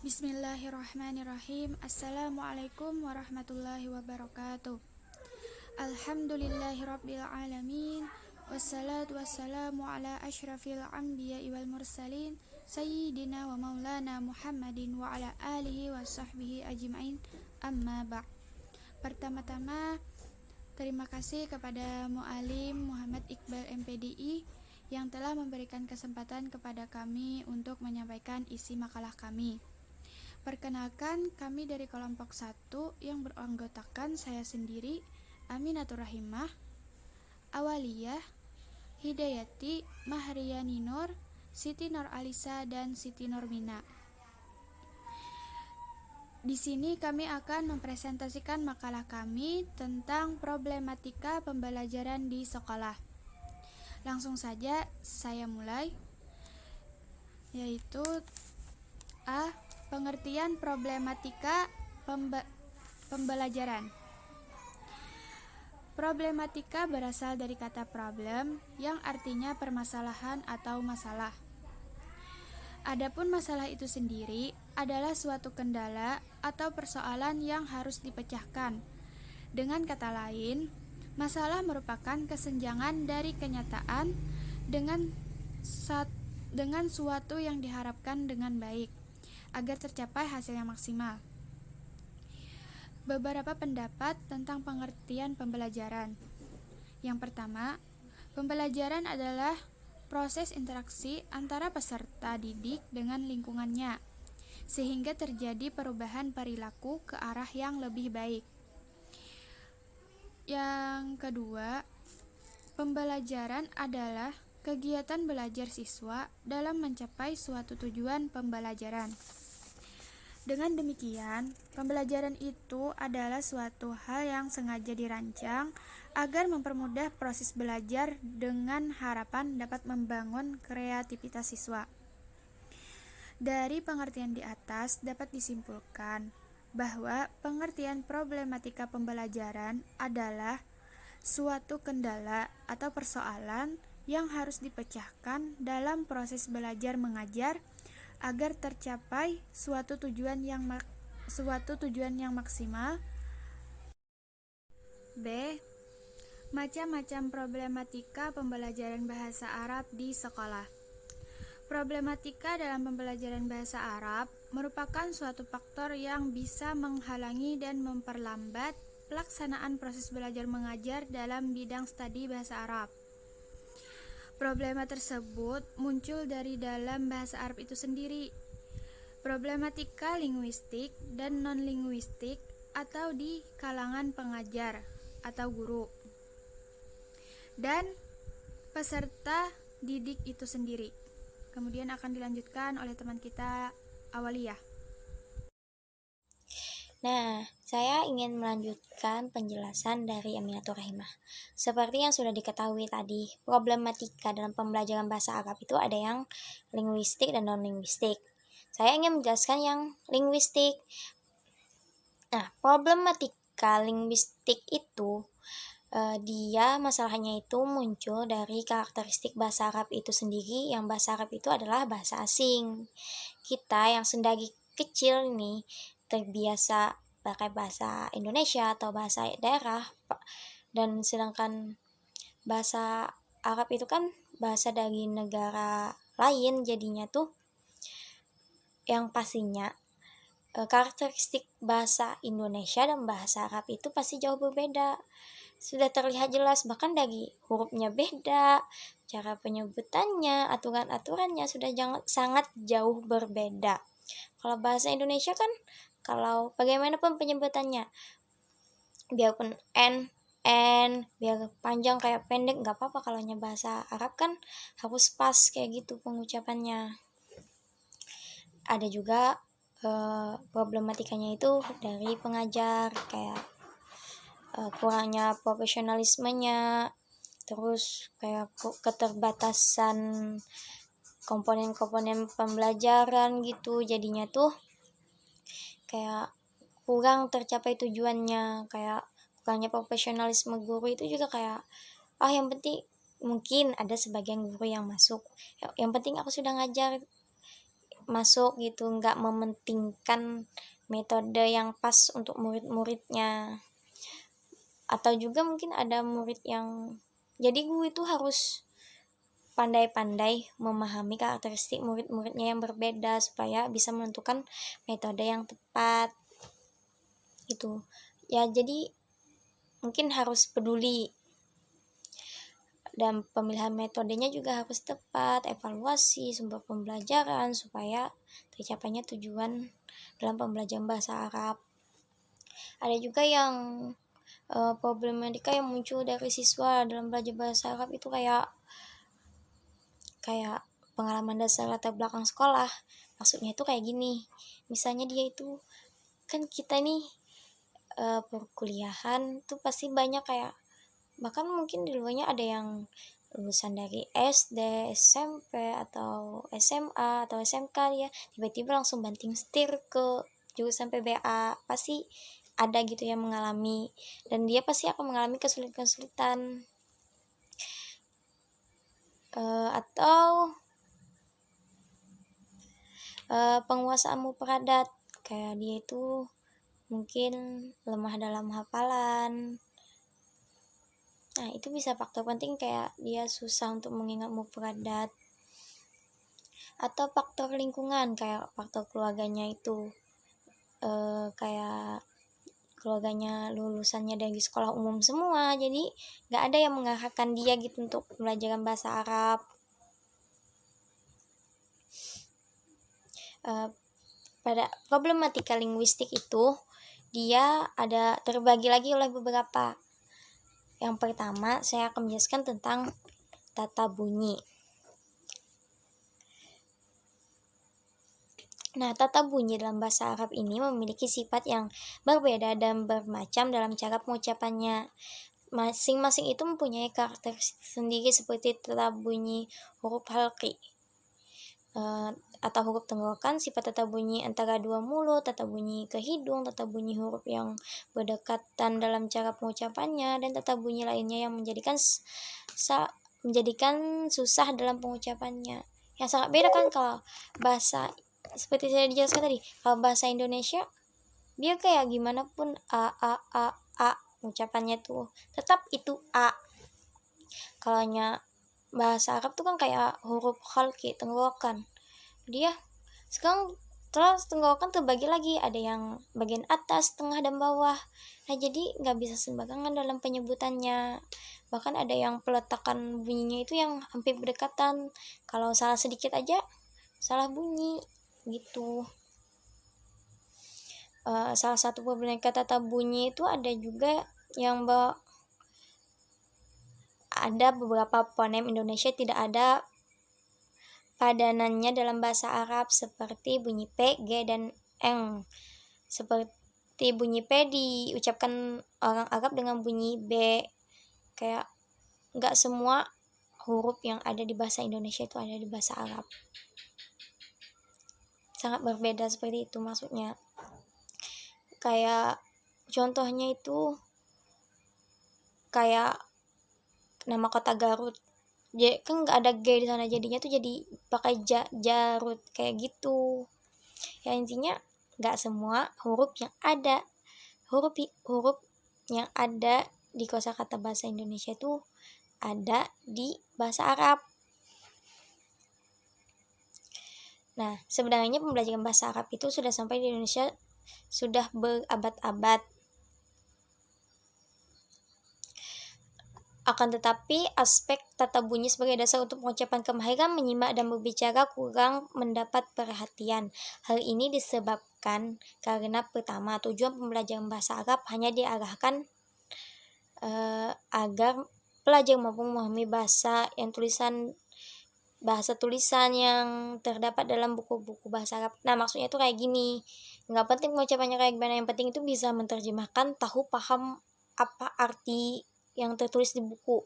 Bismillahirrahmanirrahim. Assalamualaikum warahmatullahi wabarakatuh. Alhamdulillahirabbil alamin. Wassalatu wassalamu ala asyrafil anbiya'i wal mursalin sayyidina wa maulana Muhammadin wa ala alihi wa sahbihi ajmain. Amma ba'd. Pertama-tama terima kasih kepada Mu'alim Muhammad Iqbal MPDI yang telah memberikan kesempatan kepada kami untuk menyampaikan isi makalah kami. Perkenalkan, kami dari kelompok 1 yang beranggotakan saya sendiri, Aminatur Rahimah, Awaliyah, Hidayati, Mahriyani Nur, Siti Nur Alisa, dan Siti Nurmina. Di sini kami akan mempresentasikan makalah kami tentang problematika pembelajaran di sekolah. Langsung saja saya mulai, yaitu A. Pengertian problematika pembelajaran. Problematika berasal dari kata problem yang artinya permasalahan atau masalah. Adapun masalah itu sendiri adalah suatu kendala atau persoalan yang harus dipecahkan. Dengan kata lain, masalah merupakan kesenjangan dari kenyataan dengan suatu yang diharapkan dengan baik agar tercapai hasil yang maksimal. Beberapa pendapat tentang pengertian pembelajaran. Yang pertama, pembelajaran adalah proses interaksi antara peserta didik dengan lingkungannya, sehingga terjadi perubahan perilaku ke arah yang lebih baik. Yang kedua, pembelajaran adalah kegiatan belajar siswa dalam mencapai suatu tujuan pembelajaran. Dengan demikian, pembelajaran itu adalah suatu hal yang sengaja dirancang agar mempermudah proses belajar dengan harapan dapat membangun kreativitas siswa. Dari pengertian di atas dapat disimpulkan bahwa pengertian problematika pembelajaran adalah suatu kendala atau persoalan yang harus dipecahkan dalam proses belajar mengajar agar tercapai suatu tujuan yang maksimal. B. Macam-macam problematika pembelajaran bahasa Arab di sekolah. Problematika dalam pembelajaran bahasa Arab merupakan suatu faktor yang bisa menghalangi dan memperlambat pelaksanaan proses belajar mengajar dalam bidang studi bahasa Arab. Problema tersebut muncul dari dalam bahasa Arab itu sendiri. Problematika linguistik dan non-linguistik atau di kalangan pengajar atau guru dan peserta didik itu sendiri. Kemudian akan dilanjutkan oleh teman kita Awaliyah. Nah, saya ingin melanjutkan penjelasan dari Aminatur Rahimah. Seperti yang sudah diketahui tadi, problematika dalam pembelajaran bahasa Arab itu ada yang linguistik dan non-linguistik. Saya ingin menjelaskan yang linguistik. Nah, problematika linguistik itu dia masalahnya itu muncul dari karakteristik bahasa Arab itu sendiri, yang bahasa Arab itu adalah bahasa asing. Kita yang sendiri kecil nih terbiasa pakai bahasa Indonesia atau bahasa daerah, dan sedangkan bahasa Arab itu kan bahasa dari negara lain, jadinya tuh yang pastinya karakteristik bahasa Indonesia dan bahasa Arab itu pasti jauh berbeda. Sudah terlihat jelas, bahkan dari hurufnya beda, cara penyebutannya, aturan-aturannya sudah sangat jauh berbeda. Kalau bahasa Indonesia kan, kalau bagaimanapun penyebutannya, biarpun n, biar panjang kayak pendek nggak apa-apa. Kalau bahasa Arab kan harus pas kayak gitu pengucapannya. Ada juga problematikanya itu dari pengajar, kayak kurangnya profesionalismenya, terus kayak keterbatasan komponen-komponen pembelajaran gitu, jadinya tuh kayak kurang tercapai tujuannya. Kayak kurangnya profesionalisme guru itu juga kayak yang penting, mungkin ada sebagian guru yang masuk, yang penting aku sudah ngajar, masuk gitu, nggak mementingkan metode yang pas untuk murid-muridnya. Atau juga mungkin ada murid yang, jadi guru itu harus pandai-pandai memahami karakteristik murid-muridnya yang berbeda supaya bisa menentukan metode yang tepat gitu ya. Jadi mungkin harus peduli, dan pemilihan metodenya juga harus tepat, evaluasi sumber pembelajaran supaya tercapainya tujuan dalam pembelajaran bahasa Arab. Ada juga yang problematika yang muncul dari siswa dalam belajar bahasa Arab itu kayak pengalaman dasar latar belakang sekolah. Maksudnya itu kayak gini, misalnya dia itu, kan kita nih perkuliahan tuh pasti banyak kayak, bahkan mungkin di luarnya ada yang lulusan dari SD, SMP, atau SMA, atau SMK, ya tiba-tiba langsung banting setir ke jurusan PBA. Pasti ada gitu yang mengalami, dan dia pasti akan mengalami kesulitan-kesulitan. Atau penguasaan mufradat, kayak dia itu mungkin lemah dalam hafalan. Nah, itu bisa faktor penting kayak dia susah untuk mengingat mufradat. Atau faktor lingkungan, kayak faktor keluarganya itu kayak keluarganya lulusannya dari sekolah umum semua, jadi nggak ada yang mengarahkan dia gitu untuk pembelajaran bahasa Arab. Pada problematika linguistik itu dia ada terbagi lagi oleh beberapa. Yang pertama, saya akan menjelaskan tentang tata bunyi. Nah, tata bunyi dalam bahasa Arab ini memiliki sifat yang berbeda dan bermacam dalam cara pengucapannya. Masing-masing itu mempunyai karakteristik sendiri seperti tata bunyi huruf halqi atau huruf tenggorokan, sifat tata bunyi antara dua mulut, tata bunyi ke hidung, tata bunyi huruf yang berdekatan dalam cara pengucapannya, dan tata bunyi lainnya yang menjadikan susah dalam pengucapannya. Yang sangat beda kan kalau bahasa, seperti saya dijelaskan tadi, kalau bahasa Indonesia dia kayak gimana pun a ucapannya tuh tetap itu a. Kalau bahasa Arab tuh kan kayak huruf khalqi, tenggorokan. Dia sekarang terus tenggorokan terbagi lagi, ada yang bagian atas, tengah, dan bawah. Nah, jadi nggak bisa sembarangan dalam penyebutannya. Bahkan ada yang peletakan bunyinya itu yang hampir berdekatan. Kalau salah sedikit aja salah bunyi gitu. Salah satu problematika tata bunyi itu ada juga yang ada beberapa fonem Indonesia tidak ada padanannya dalam bahasa Arab, seperti bunyi P, G, dan Eng. Seperti bunyi P diucapkan orang Arab dengan bunyi B. Kayak nggak semua huruf yang ada di bahasa Indonesia itu ada di bahasa Arab. Sangat berbeda seperti itu maksudnya. Kayak contohnya itu kayak nama kota Garut, jadi kan nggak ada G di sana, jadinya tuh jadi pakai Jarut kayak gitu. Ya intinya nggak semua huruf yang ada yang ada di kosakata bahasa Indonesia itu ada di bahasa Arab. Nah, sebenarnya pembelajaran bahasa Arab itu sudah sampai di Indonesia sudah berabad-abad. Akan tetapi, aspek tata bunyi sebagai dasar untuk pengucapan kemahiran menyimak dan berbicara kurang mendapat perhatian. Hal ini disebabkan karena pertama, tujuan pembelajaran bahasa Arab hanya diarahkan agar pelajar mampu memahami bahasa tulisan yang terdapat dalam buku-buku bahasa Arab. Nah, maksudnya itu kayak gini, nggak penting pengucapannya kayak gimana, yang penting itu bisa menerjemahkan, tahu paham apa arti yang tertulis di buku.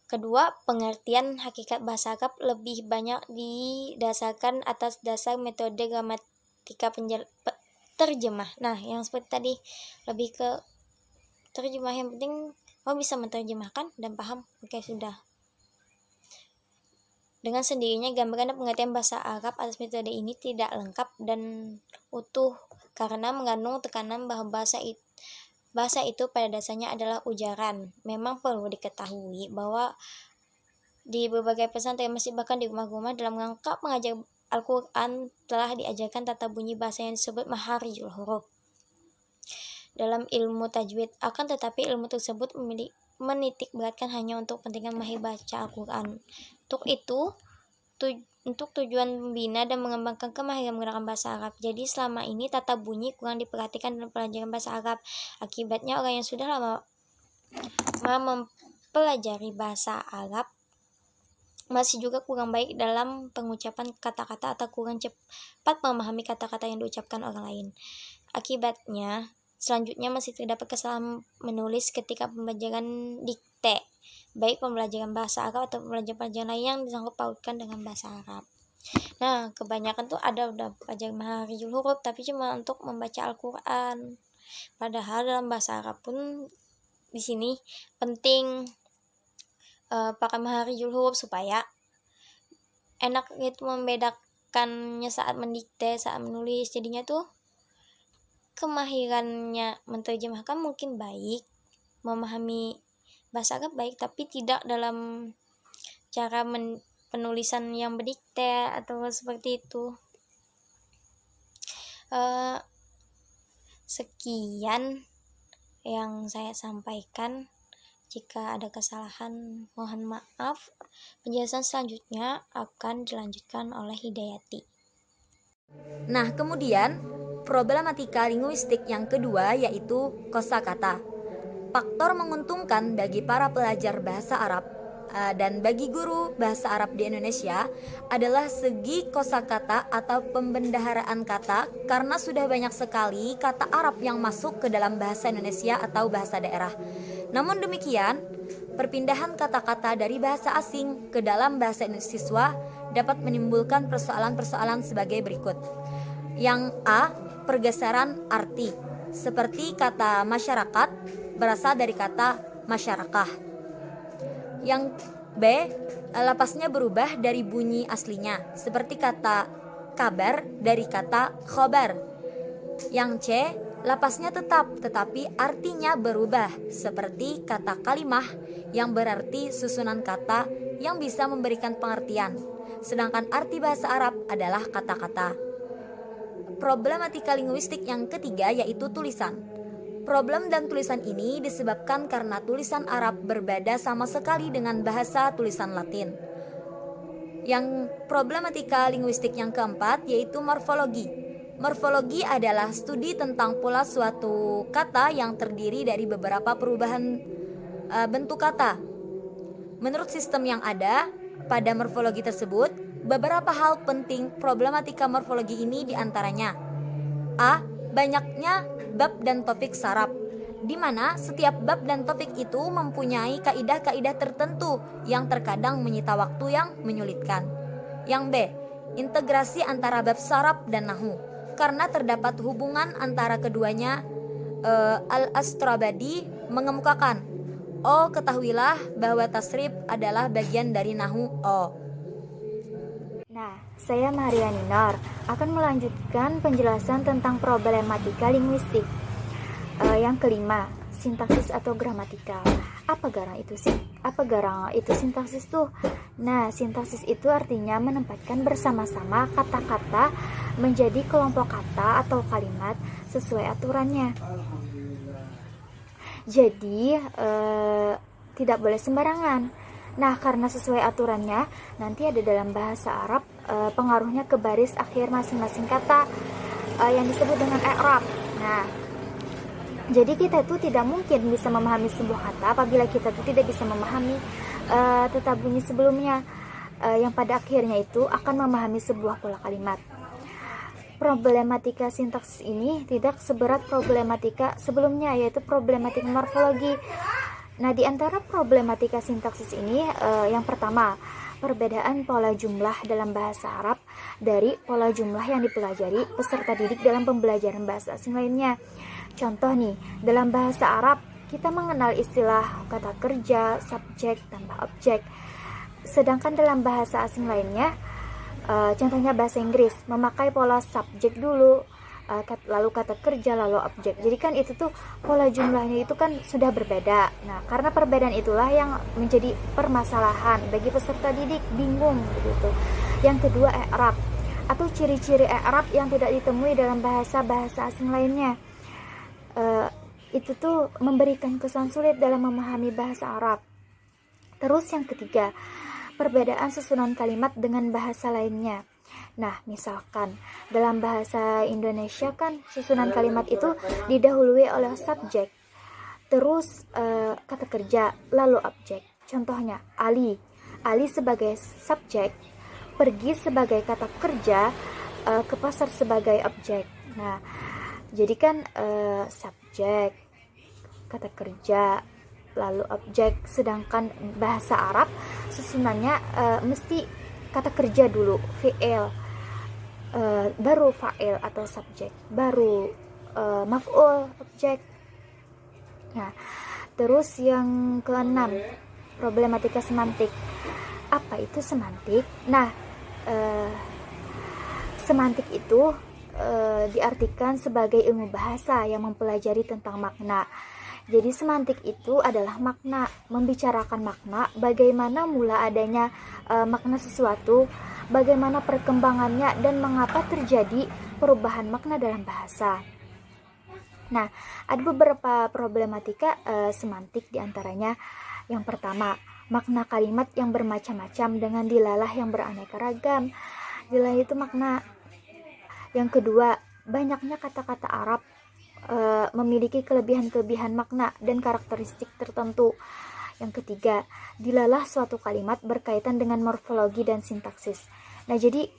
Kedua, pengertian hakikat bahasa Arab lebih banyak didasarkan atas dasar metode gramatika terjemah. Nah, yang seperti tadi, lebih ke terjemah, yang penting kamu bisa menerjemahkan dan paham. Oke, sudah. Dengan sendirinya gambaran dan pengertian bahasa Arab atas metode ini tidak lengkap dan utuh karena mengandung tekanan bahwa bahasa itu pada dasarnya adalah ujaran. Memang perlu diketahui bahwa di berbagai pesantren masjid bahkan di rumah-rumah dalam rangka mengajar Al-Quran telah diajarkan tata bunyi bahasa yang disebut maharijul huruf dalam ilmu tajwid. Akan tetapi ilmu tersebut menitik beratkan hanya untuk kepentingan mahir baca Al-Quran. Untuk tujuan membina dan mengembangkan kemahiran menggunakan bahasa Arab. Jadi selama ini tata bunyi kurang diperhatikan dalam pelajaran bahasa Arab. Akibatnya orang yang sudah lama mempelajari bahasa Arab masih juga kurang baik dalam pengucapan kata-kata atau kurang cepat memahami kata-kata yang diucapkan orang lain. Akibatnya, selanjutnya masih terdapat kesalahan menulis ketika pembelajaran dikte, baik pembelajaran bahasa Arab atau pembelajaran lain yang disangkut pautkan dengan bahasa Arab. Nah, kebanyakan tuh udah pelajaran maharijul huruf tapi cuma untuk membaca Al-Quran. Padahal dalam bahasa Arab pun di sini penting pakai maharijul huruf supaya enak gitu membedakannya saat mendikte, saat menulis. Jadinya tuh kemahirannya menerjemahkan mungkin baik, memahami bahasa Arab baik, tapi tidak dalam cara penulisan yang berdikte atau seperti itu. Sekian yang saya sampaikan. Jika ada kesalahan, mohon maaf. Penjelasan selanjutnya akan dilanjutkan oleh Hidayati. Nah, kemudian problematika linguistik yang kedua yaitu kosakata. Faktor menguntungkan bagi para pelajar bahasa Arab dan bagi guru bahasa Arab di Indonesia adalah segi kosakata atau pembendaharaan kata, karena sudah banyak sekali kata Arab yang masuk ke dalam bahasa Indonesia atau bahasa daerah. Namun demikian, perpindahan kata-kata dari bahasa asing ke dalam bahasa siswa dapat menimbulkan persoalan-persoalan sebagai berikut. Yang A, pergeseran arti, seperti kata masyarakat berasal dari kata masyarakah. Yang B, lapasnya berubah dari bunyi aslinya, seperti kata kabar dari kata khobar. Yang C, lapasnya tetap tetapi artinya berubah, seperti kata kalimah yang berarti susunan kata yang bisa memberikan pengertian, sedangkan arti bahasa Arab adalah kata-kata. Problematika linguistik yang ketiga yaitu tulisan. Problem dan tulisan ini disebabkan karena tulisan Arab berbeda sama sekali dengan bahasa tulisan Latin. Yang problematika linguistik yang keempat yaitu morfologi. Morfologi adalah studi tentang pola suatu kata yang terdiri dari beberapa perubahan bentuk kata. Menurut sistem yang ada pada morfologi tersebut, beberapa hal penting problematika morfologi ini diantaranya: A, banyaknya bab dan topik saraf, di mana setiap bab dan topik itu mempunyai kaidah-kaidah tertentu yang terkadang menyita waktu yang menyulitkan. Yang B, integrasi antara bab saraf dan nahwu, karena terdapat hubungan antara keduanya. Al-Astrabadi mengemukakan, ketahuilah bahwa tasrif adalah bagian dari nahwu O. Nah, saya Mariani Nur akan melanjutkan penjelasan tentang problematika linguistik. Yang kelima, sintaksis atau gramatika. Apa garang itu sintaksis tuh? Nah, sintaksis itu artinya menempatkan bersama-sama kata-kata menjadi kelompok kata atau kalimat sesuai aturannya. Jadi, tidak boleh sembarangan. Nah, karena sesuai aturannya, nanti ada dalam bahasa Arab pengaruhnya ke baris akhir masing-masing kata yang disebut dengan i'rab. Nah, jadi kita itu tidak mungkin bisa memahami sebuah kata apabila kita itu tidak bisa memahami tata bunyi sebelumnya, yang pada akhirnya itu akan memahami sebuah pola kalimat. Problematika sintaksis ini tidak seberat problematika sebelumnya, yaitu problematika morfologi. Nah, di antara problematika sintaksis ini, yang pertama, perbedaan pola jumlah dalam bahasa Arab dari pola jumlah yang dipelajari peserta didik dalam pembelajaran bahasa asing lainnya. Contoh nih, dalam bahasa Arab kita mengenal istilah kata kerja, subjek, tambah objek. sedangkan dalam bahasa asing lainnya, contohnya bahasa Inggris, memakai pola subjek dulu, lalu kata kerja, lalu objek. Jadi kan itu tuh pola jumlahnya itu kan sudah berbeda. Nah, karena perbedaan itulah yang menjadi permasalahan bagi peserta didik, bingung begitu. Yang kedua, i'rab atau ciri-ciri i'rab yang tidak ditemui dalam bahasa-bahasa asing lainnya. Itu tuh memberikan kesan sulit dalam memahami bahasa Arab. Terus yang ketiga, perbedaan susunan kalimat dengan bahasa lainnya. Nah, misalkan dalam bahasa Indonesia kan susunan kalimat itu didahului oleh subjek, terus kata kerja, lalu objek. Contohnya, Ali sebagai subjek, pergi sebagai kata kerja, ke pasar sebagai objek. Nah, jadi kan subjek, kata kerja, lalu objek. Sedangkan bahasa Arab susunannya mesti kata kerja dulu, fi'il, baru fa'il atau subjek, baru maf'ul, objek. Nah, terus yang keenam, problematika semantik. Apa itu semantik? Nah, semantik itu diartikan sebagai ilmu bahasa yang mempelajari tentang makna. Jadi semantik itu adalah makna, membicarakan makna, bagaimana mula adanya makna sesuatu, bagaimana perkembangannya, dan mengapa terjadi perubahan makna dalam bahasa. Nah, ada beberapa problematika semantik diantaranya. Yang pertama, makna kalimat yang bermacam-macam dengan dilalah yang beraneka ragam. Dilalah itu makna. Yang kedua, banyaknya kata-kata Arab memiliki kelebihan-kelebihan makna dan karakteristik tertentu. Yang ketiga, dilalah suatu kalimat berkaitan dengan morfologi dan sintaksis. Nah, jadi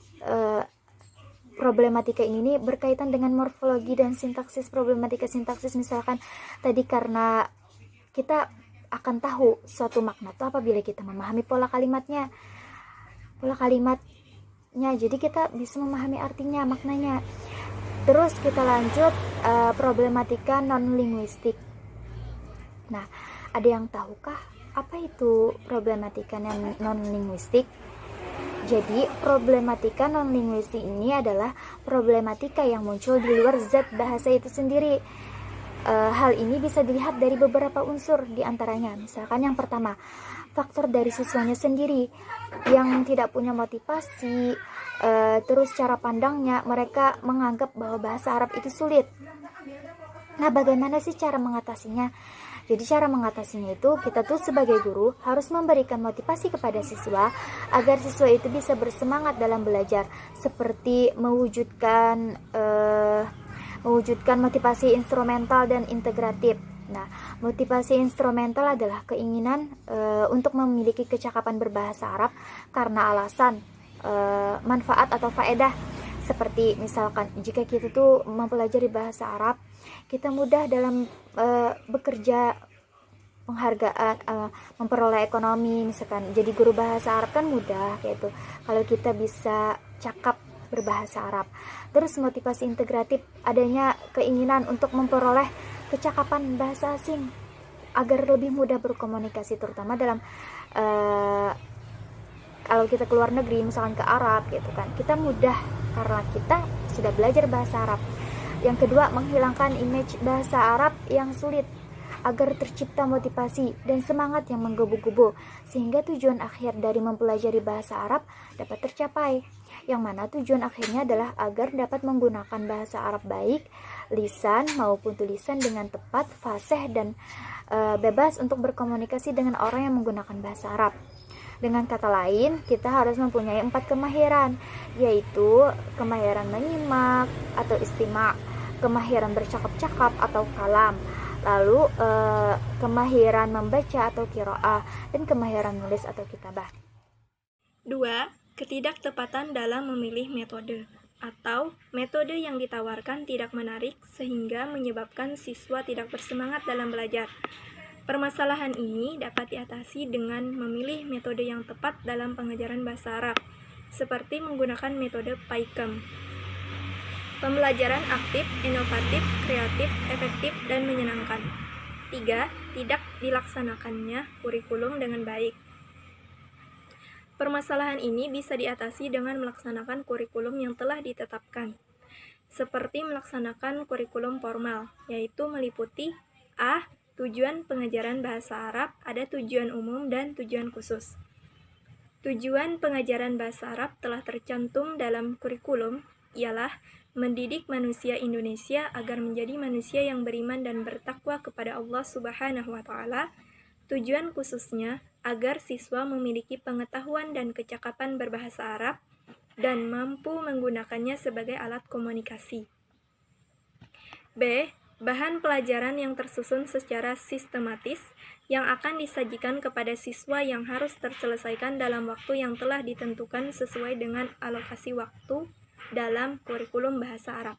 problematika ini berkaitan dengan morfologi dan sintaksis. Problematika sintaksis misalkan tadi karena kita akan tahu suatu makna itu apabila kita memahami pola kalimatnya. Jadi kita bisa memahami artinya, maknanya. Terus kita lanjut problematika non-linguistik. Nah, ada yang tahukah apa itu problematika non-linguistik? Jadi, problematika non-linguistik ini adalah problematika yang muncul di luar zat bahasa itu sendiri. Hal ini bisa dilihat dari beberapa unsur diantaranya. Misalkan yang pertama, faktor dari siswanya sendiri yang tidak punya motivasi, terus cara pandangnya, mereka menganggap bahwa bahasa Arab itu sulit. Nah, bagaimana sih cara mengatasinya? Jadi cara mengatasinya itu kita tuh sebagai guru harus memberikan motivasi kepada siswa agar siswa itu bisa bersemangat dalam belajar, seperti mewujudkan motivasi instrumental dan integratif. Nah, motivasi instrumental adalah keinginan untuk memiliki kecakapan berbahasa Arab karena alasan manfaat atau faedah. Seperti misalkan jika kita tuh mempelajari bahasa Arab, kita mudah dalam bekerja, penghargaan, memperoleh ekonomi. Misalkan jadi guru bahasa Arab kan mudah kayak itu kalau kita bisa cakap berbahasa Arab. Terus motivasi integratif, adanya keinginan untuk memperoleh kecakapan bahasa asing agar lebih mudah berkomunikasi, terutama dalam kalau kita keluar negeri, misalkan ke Arab gitu kan, kita mudah karena kita sudah belajar bahasa Arab. Yang kedua, menghilangkan image bahasa Arab yang sulit agar tercipta motivasi dan semangat yang menggebu-gebu sehingga tujuan akhir dari mempelajari bahasa Arab dapat tercapai, yang mana tujuan akhirnya adalah agar dapat menggunakan bahasa Arab baik lisan maupun tulisan dengan tepat, fasih, dan bebas untuk berkomunikasi dengan orang yang menggunakan bahasa Arab. Dengan kata lain, kita harus mempunyai 4 kemahiran, yaitu kemahiran menyimak atau istima', kemahiran bercakap-cakap atau kalam, lalu kemahiran membaca atau qiraah, dan kemahiran menulis atau kitabah. 2. Ketidaktepatan dalam memilih metode, atau metode yang ditawarkan tidak menarik sehingga menyebabkan siswa tidak bersemangat dalam belajar. Permasalahan ini dapat diatasi dengan memilih metode yang tepat dalam pengajaran bahasa Arab, seperti menggunakan metode PAIKEM. Pembelajaran aktif, inovatif, kreatif, efektif, dan menyenangkan. 3. Tidak dilaksanakannya kurikulum dengan baik. Permasalahan ini bisa diatasi dengan melaksanakan kurikulum yang telah ditetapkan, seperti melaksanakan kurikulum formal, yaitu meliputi A. Tujuan pengajaran bahasa Arab, ada tujuan umum dan tujuan khusus. Tujuan pengajaran bahasa Arab telah tercantum dalam kurikulum, ialah mendidik manusia Indonesia agar menjadi manusia yang beriman dan bertakwa kepada Allah Subhanahu wa Ta'ala. Tujuan khususnya agar siswa memiliki pengetahuan dan kecakapan berbahasa Arab dan mampu menggunakannya sebagai alat komunikasi. B. Bahan pelajaran yang tersusun secara sistematis yang akan disajikan kepada siswa yang harus terselesaikan dalam waktu yang telah ditentukan sesuai dengan alokasi waktu dalam kurikulum bahasa Arab.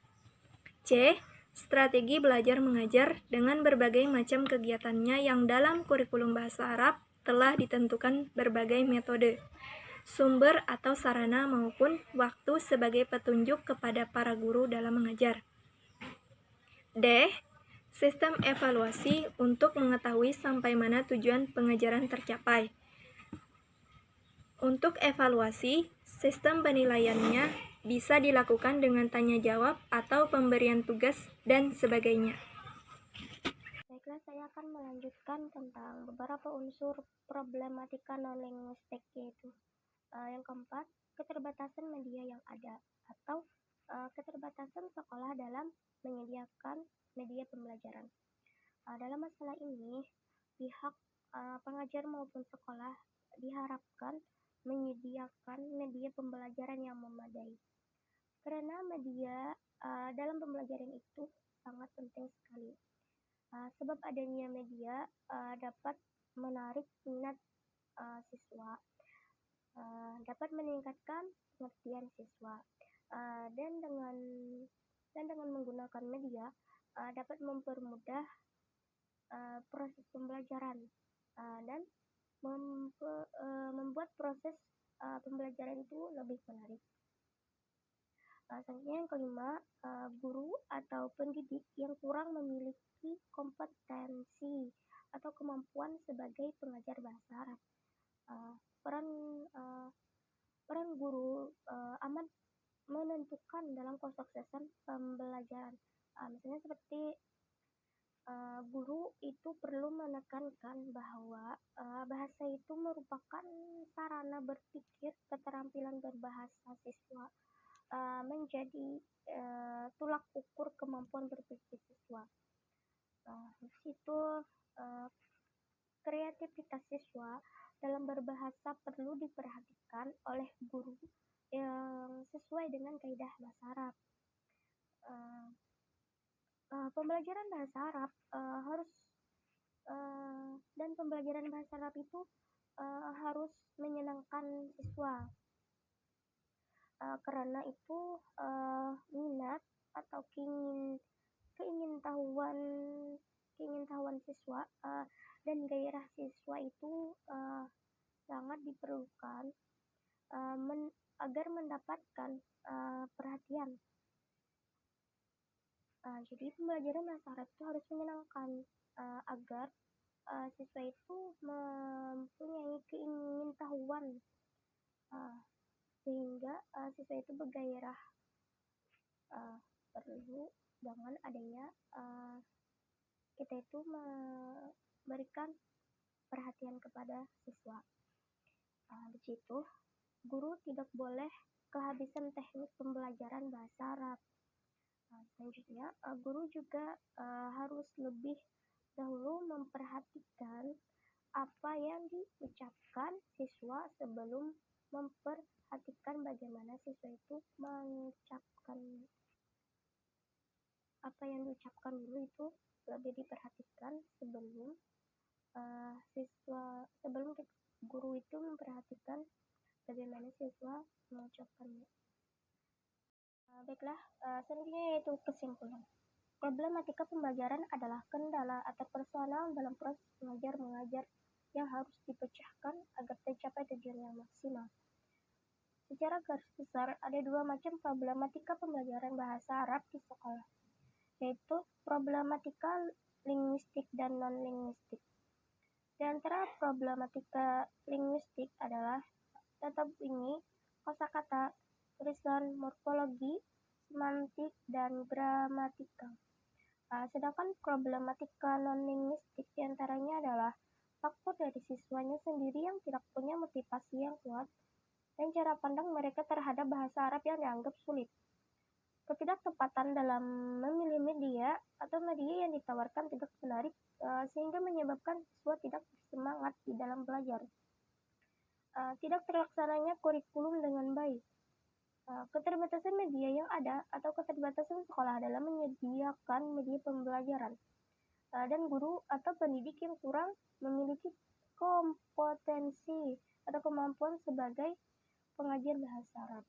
C. Strategi belajar mengajar dengan berbagai macam kegiatannya yang dalam kurikulum bahasa Arab telah ditentukan berbagai metode, sumber atau sarana maupun waktu sebagai petunjuk kepada para guru dalam mengajar. D. Sistem evaluasi untuk mengetahui sampai mana tujuan pengajaran tercapai. Untuk evaluasi, sistem penilaiannya bisa dilakukan dengan tanya jawab atau pemberian tugas dan sebagainya. Baiklah, saya akan melanjutkan tentang beberapa unsur problematika non-linguistik, yaitu yang keempat, keterbatasan media yang ada atau keterbatasan sekolah dalam menyediakan media pembelajaran. Dalam masalah ini, pihak pengajar maupun sekolah diharapkan menyediakan media pembelajaran yang memadai. Karena media dalam pembelajaran itu sangat penting sekali. Sebab adanya media dapat menarik minat siswa, dapat meningkatkan pengertian siswa, dan dengan menggunakan media dapat mempermudah proses pembelajaran dan membuat proses pembelajaran itu lebih menarik. Selanjutnya yang kelima, guru atau pendidik yang kurang memiliki kompetensi atau kemampuan sebagai pengajar bahasa Arab. Peran guru amat menentukan dalam kesuksesan pembelajaran. Misalnya seperti guru itu perlu menekankan bahwa bahasa itu merupakan sarana berpikir, keterampilan berbahasa siswa menjadi tolak ukur kemampuan berpikir siswa. Di situ kreativitas siswa dalam berbahasa perlu diperhatikan oleh guru yang sesuai dengan kaidah bahasa Arab. Pembelajaran bahasa Arab dan pembelajaran bahasa Arab itu harus menyenangkan siswa. Karena itu minat atau keingintahuan siswa dan gairah siswa itu sangat diperlukan agar mendapatkan perhatian. Jadi pembelajaran bahasa Arab itu harus menyenangkan agar siswa itu mempunyai keingintahuan sehingga siswa itu bergairah. Perlu dengan adanya kita itu memberikan perhatian kepada siswa. Di situ guru tidak boleh kehabisan teknik pembelajaran bahasa Arab. Selanjutnya guru juga harus lebih dahulu memperhatikan apa yang diucapkan siswa sebelum memperhatikan bagaimana siswa itu mengucapkan. Apa yang diucapkan dulu itu lebih diperhatikan sebelum guru itu memperhatikan bagaimana siswa mengucapkannya. Baiklah, selanjutnya yaitu kesimpulan. Problematika pembelajaran adalah kendala atau persoalan dalam proses belajar mengajar yang harus dipecahkan agar tercapai tujuan yang maksimal. Secara garis besar, ada dua macam problematika pembelajaran bahasa Arab di sekolah, yaitu problematika linguistik dan non-linguistik. Di antara problematika linguistik adalah Data ini kosakata, tulisan, morfologi, semantik, dan gramatika. Sedangkan problematika non-linguistik diantaranya adalah faktor dari siswanya sendiri yang tidak punya motivasi yang kuat dan cara pandang mereka terhadap bahasa Arab yang dianggap sulit. Ketidaktepatan dalam memilih media atau media yang ditawarkan tidak menarik sehingga menyebabkan siswa tidak bersemangat di dalam belajar. Tidak terlaksananya kurikulum dengan baik. Keterbatasan media yang ada atau keterbatasan sekolah dalam menyediakan media pembelajaran dan guru atau pendidik yang kurang memiliki kompetensi atau kemampuan sebagai pengajar bahasa Arab.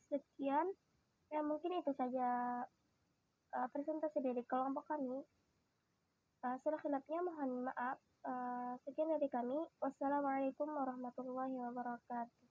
Sekian, ya mungkin itu saja presentasi dari kelompok kami. Salah-salahnya mohon maaf. Sekian dari kami. Wassalamualaikum warahmatullahi wabarakatuh.